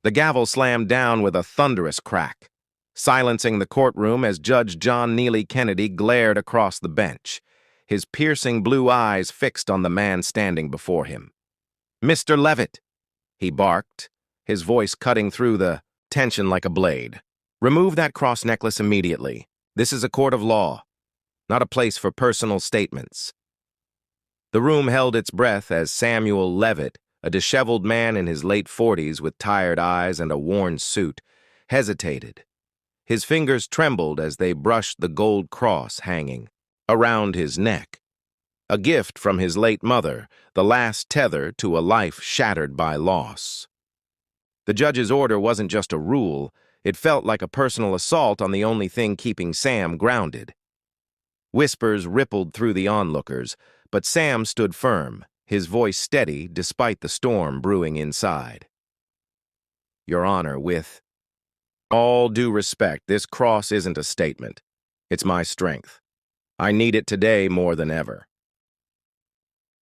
The gavel slammed down with a thunderous crack, silencing the courtroom as Judge John Neely Kennedy glared across the bench, his piercing blue eyes fixed on the man standing before him. "Mr. Leavitt," he barked, his voice cutting through the tension like a blade. "Remove that cross necklace immediately. This is a court of law, not a place for personal statements." The room held its breath as Samuel Leavitt, a disheveled man in his late 40s with tired eyes and a worn suit, hesitated. His fingers trembled as they brushed the gold cross hanging around his neck, a gift from his late mother, the last tether to a life shattered by loss. The judge's order wasn't just a rule, it felt like a personal assault on the only thing keeping Sam grounded. Whispers rippled through the onlookers, but Sam stood firm, his voice steady despite the storm brewing inside. "Your Honor, with all due respect, this cross isn't a statement. It's my strength. I need it today more than ever."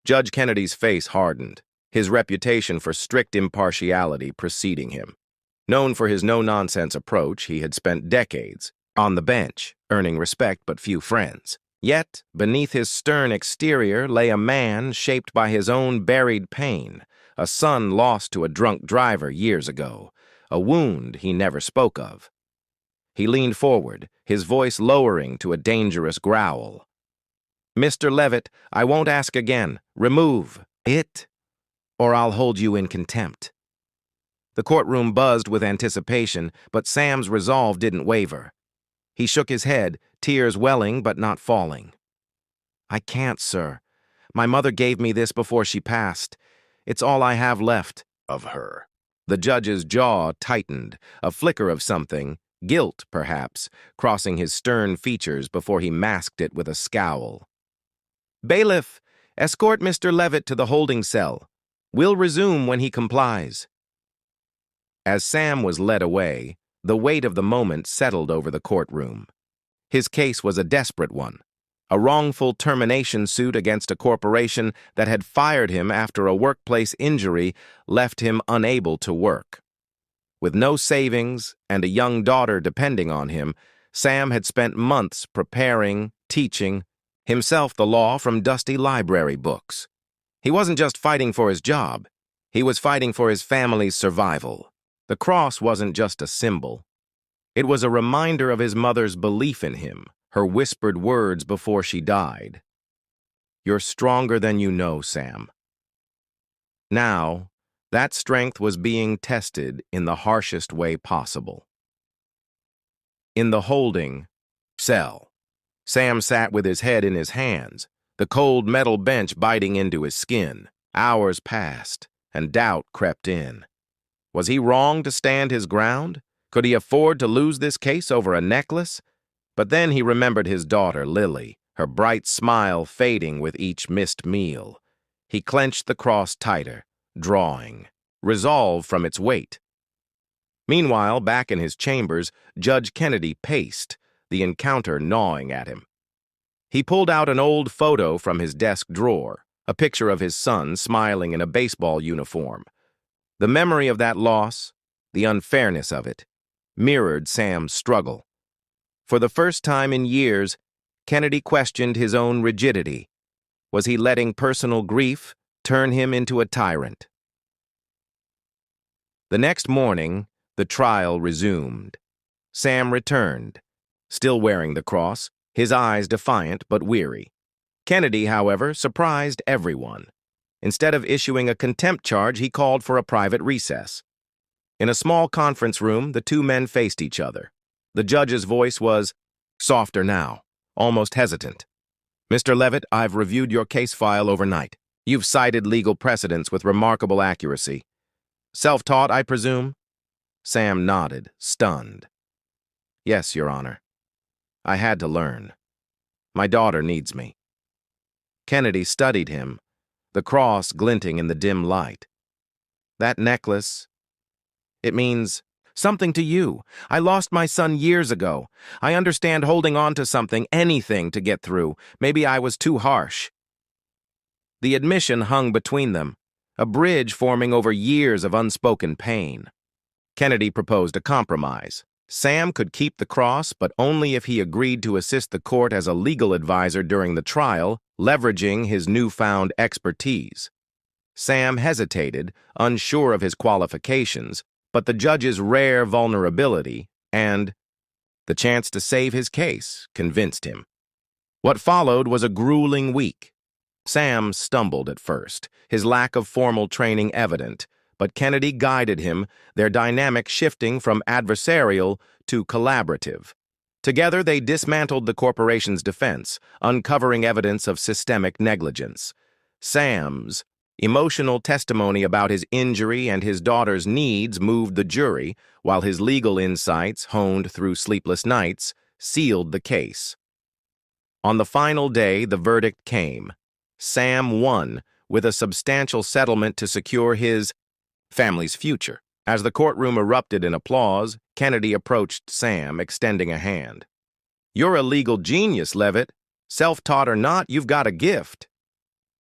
Judge Kennedy's face hardened, his reputation for strict impartiality preceding him. Known for his no-nonsense approach, he had spent decades on the bench, earning respect but few friends. Yet, beneath his stern exterior lay a man shaped by his own buried pain, a son lost to a drunk driver years ago, a wound he never spoke of. He leaned forward, his voice lowering to a dangerous growl. "Mr. Leavitt, I won't ask again. Remove it, or I'll hold you in contempt." The courtroom buzzed with anticipation, but Sam's resolve didn't waver. He shook his head, tears welling but not falling. "I can't, sir. My mother gave me this before she passed. It's all I have left of her." The judge's jaw tightened, a flicker of something, guilt perhaps, crossing his stern features before he masked it with a scowl. "Bailiff, escort Mr. Leavitt to the holding cell. We'll resume when he complies." As Sam was led away, the weight of the moment settled over the courtroom. His case was a desperate one, a wrongful termination suit against a corporation that had fired him after a workplace injury left him unable to work. With no savings and a young daughter depending on him, Sam had spent months preparing, teaching himself the law from dusty library books. He wasn't just fighting for his job, he was fighting for his family's survival. The cross wasn't just a symbol. It was a reminder of his mother's belief in him, her whispered words before she died. "You're stronger than you know, Sam." Now, that strength was being tested in the harshest way possible. In the holding cell, Sam sat with his head in his hands, the cold metal bench biting into his skin. Hours passed, and doubt crept in. Was he wrong to stand his ground? Could he afford to lose this case over a necklace? But then he remembered his daughter, Lily, her bright smile fading with each missed meal. He clenched the cross tighter, drawing, resolve from its weight. Meanwhile, back in his chambers, Judge Kennedy paced, the encounter gnawing at him. He pulled out an old photo from his desk drawer, a picture of his son smiling in a baseball uniform. The memory of that loss, the unfairness of it, mirrored Sam's struggle. For the first time in years, Kennedy questioned his own rigidity. Was he letting personal grief turn him into a tyrant? The next morning, the trial resumed. Sam returned, still wearing the cross, his eyes defiant but weary. Kennedy, however, surprised everyone. Instead of issuing a contempt charge, he called for a private recess. In a small conference room, the two men faced each other. The judge's voice was softer now, almost hesitant. "Mr. Leavitt, I've reviewed your case file overnight. You've cited legal precedents with remarkable accuracy. Self-taught, I presume?" Sam nodded, stunned. "Yes, Your Honor. I had to learn. My daughter needs me." Kennedy studied him, the cross glinting in the dim light. "That necklace, it means something to you. I lost my son years ago. I understand holding on to something, anything to get through. Maybe I was too harsh." The admission hung between them, a bridge forming over years of unspoken pain. Kennedy proposed a compromise. Sam could keep the cross, but only if he agreed to assist the court as a legal advisor during the trial, leveraging his newfound expertise. Sam hesitated, unsure of his qualifications, but the judge's rare vulnerability and the chance to save his case convinced him. What followed was a grueling week. Sam stumbled at first, his lack of formal training evident, but Kennedy guided him, their dynamic shifting from adversarial to collaborative. Together, they dismantled the corporation's defense, uncovering evidence of systemic negligence. Sam's emotional testimony about his injury and his daughter's needs moved the jury, while his legal insights, honed through sleepless nights, sealed the case. On the final day, the verdict came. Sam won, with a substantial settlement to secure his family's future. As the courtroom erupted in applause, Kennedy approached Sam, extending a hand. "You're a legal genius, Leavitt. Self-taught or not, you've got a gift."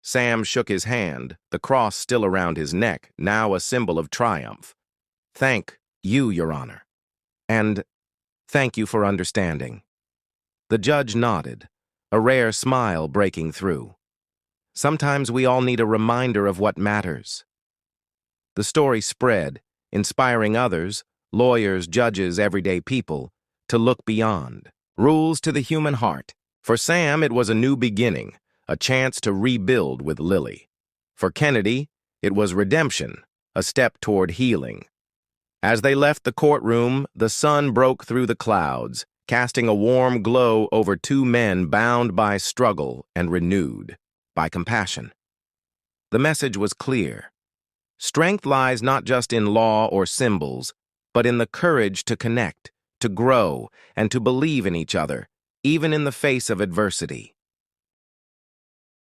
Sam shook his hand, the cross still around his neck, now a symbol of triumph. "Thank you, Your Honor. And thank you for understanding." The judge nodded, a rare smile breaking through. Sometimes we all need a reminder of what matters. The story spread, inspiring others, lawyers, judges, everyday people, to look beyond. Rules to the human heart. For Sam, it was a new beginning, a chance to rebuild with Lily. For Kennedy, it was redemption, a step toward healing. As they left the courtroom, the sun broke through the clouds, casting a warm glow over two men bound by struggle and renewed by compassion. The message was clear. Strength lies not just in law or symbols, but in the courage to connect, to grow, and to believe in each other, even in the face of adversity.